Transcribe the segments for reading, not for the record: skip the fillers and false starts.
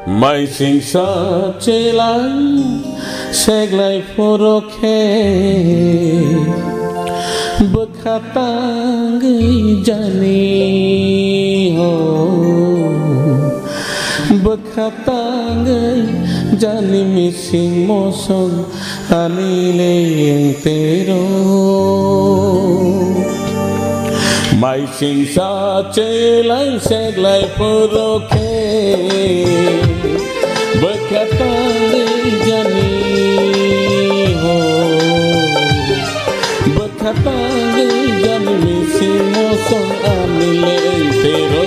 Mai sing sa celang seglai poroke bekatang jani ho bekatang jani mising mosong anile yang tero mai sing sa celang seglai poroke bekatang jani ho bekatang jani mising mosong anile yang tero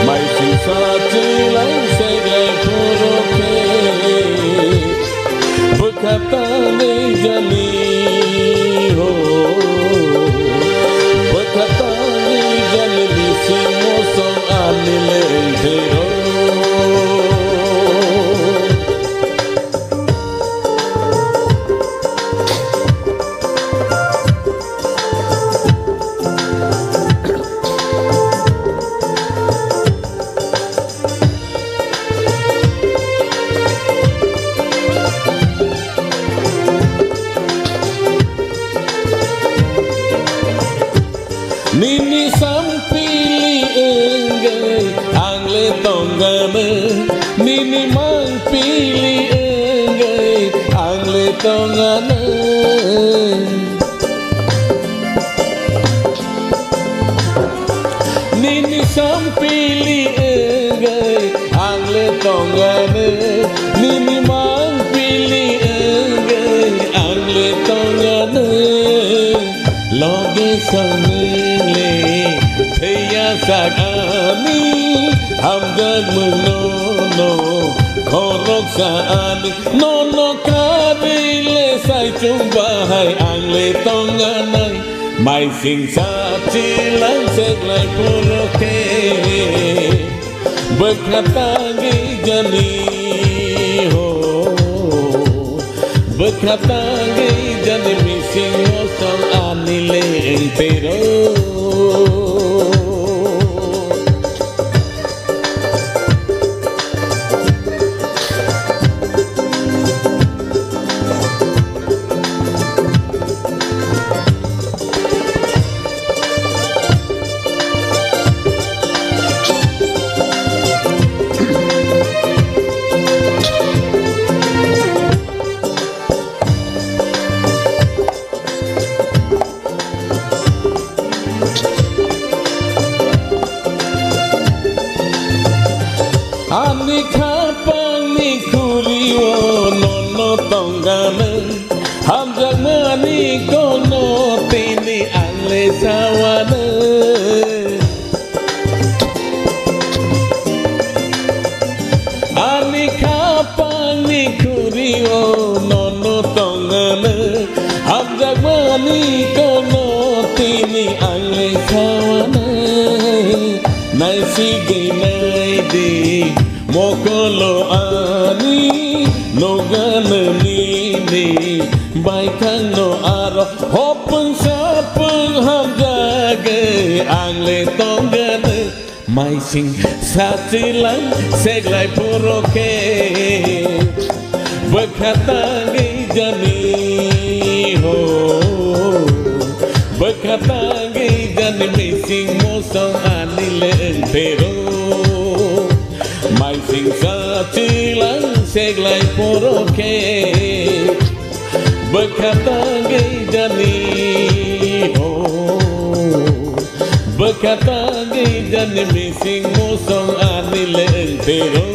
mai sing sa celang seglai poroke bekatang jani ho Nini sampili enggai angle tonggane Nini mang pili enggai angle tongane Nini sampili enggai angle tongane Nini mang pili enggai angle tongane Loge sangle Theya sagani Hamgad munono Korok saani Nono karile Sai chumbahai Angle tonganai Mai sing sa chilang Seglai poroke Bekatangi jani ho Bekatangi jani mising mosong anile entero Ani kapang ni kuriwo nono tonggane Hamjak mani kono tini angle sawane Ani kapang ni kuriwo nono tonggane Hamjak mani kono tini angle sawane Nai sige nai di Mokolo ani Nogana nini Baikang no aro Hopeng sapeng hamjage Angle tonggane Mai sing satilang Seglai poroke Bekatangi jani ho Bekatangi jani mising mosong anile entero Mai sing sa chilang seglai poroke Bekatangi jani ho Bekatangi jani mising mosong anile entero